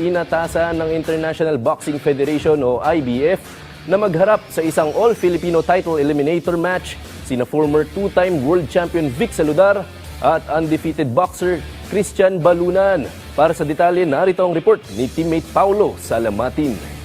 inatasan ng International Boxing Federation o IBF na magharap sa isang all-Filipino title eliminator match sina former two-time world champion Vic Saludar at undefeated boxer Christian Balunan. Para sa detalye, narito ang report ni teammate Paulo Salamatin.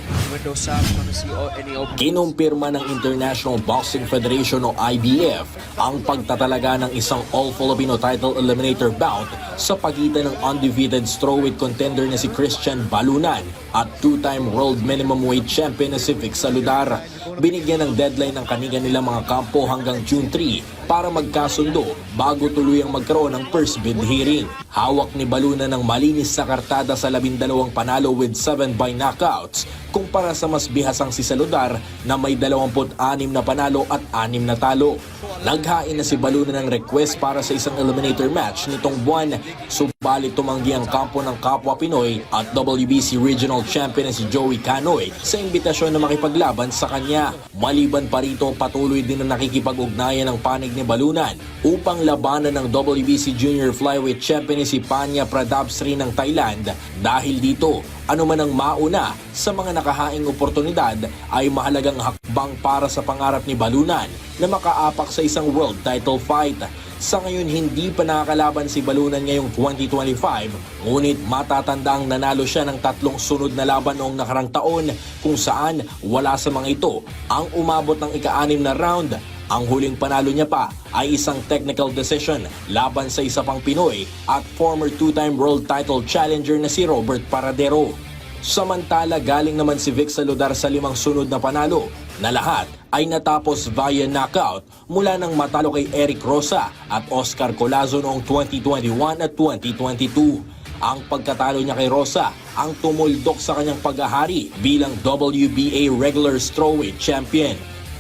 Kinumpirma ng International Boxing Federation o IBF ang pagtatalaga ng isang all-Filipino title eliminator bout sa pagitan ng undefeated strawweight contender na si Christian Balunan at two-time world minimum weight champion na si Vic Saludar. Binigyan ng deadline ng kaninga nilang mga kampo hanggang June 3 para magkasundo bago tuluyang magkaroon ng first bid hearing. Hawak ni Balunan ng malinis sa kartada sa 12 panalo with 7 by knockouts kumpara sa mas bihasang si Saludar na may 26 na panalo at 6 na talo. Naghain na si Balunan ng request para sa isang eliminator match nitong buwan, subalit tumanggi ang kampo ng kapwa Pinoy at WBC Regional Champion na si Joey Canoy sa imbitasyon na makipaglaban sa kanya. Maliban pa rito, patuloy din na nakikipag-ugnayan ng panig ni Balunan upang labanan ng WBC Junior Flyweight Champion na si Panya Pradapsri ng Thailand. Dahil dito, ano man ang mauna sa mga nakahaing oportunidad ay mahalagang hakbang para sa pangarap ni Balunan na makaapak sa isang world title fight. Sa ngayon, hindi pa nakakalaban si Balunan ngayong 2025, ngunit matatandaang nanalo siya ng 3 sunod na laban noong nakarang taon kung saan wala sa mga ito ang umabot ng ika-6 na round. Ang huling panalo niya pa ay isang technical decision laban sa isa pang Pinoy at former two-time world title challenger na si Robert Paradero. Samantala, galing naman si Vic Saludar sa 5 sunod na panalo na lahat ay natapos via knockout mula nang matalo kay Eric Rosa at Oscar Colazo noong 2021 at 2022. Ang pagkatalo niya kay Rosa ang tumuldok sa kanyang paghahari bilang WBA regular strawweight champion.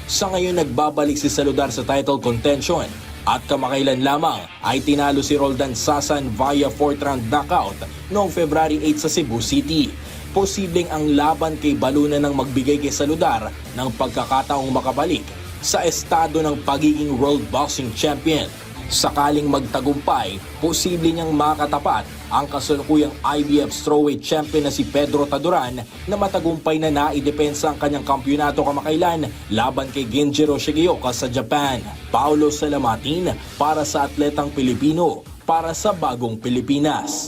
Sa ngayon, nagbabalik si Saludar sa title contention at kamakailan lamang ay tinalo si Roldan Sasan via 4th round knockout noong February 8 sa Cebu City. Posibleng ang laban kay Balunan nang magbigay kay Saludar ng pagkakataong makabalik sa estado ng pagiging World Boxing Champion. Sakaling magtagumpay, posible niyang makatapat ang kasalukuyang IBF Strawweight Champion na si Pedro Taduran na matagumpay na naidepensa ang kanyang kampyonato kamakailan laban kay Genjiro Shigeoka sa Japan. Paulo Salamatin para sa Atletang Pilipino, para sa Bagong Pilipinas.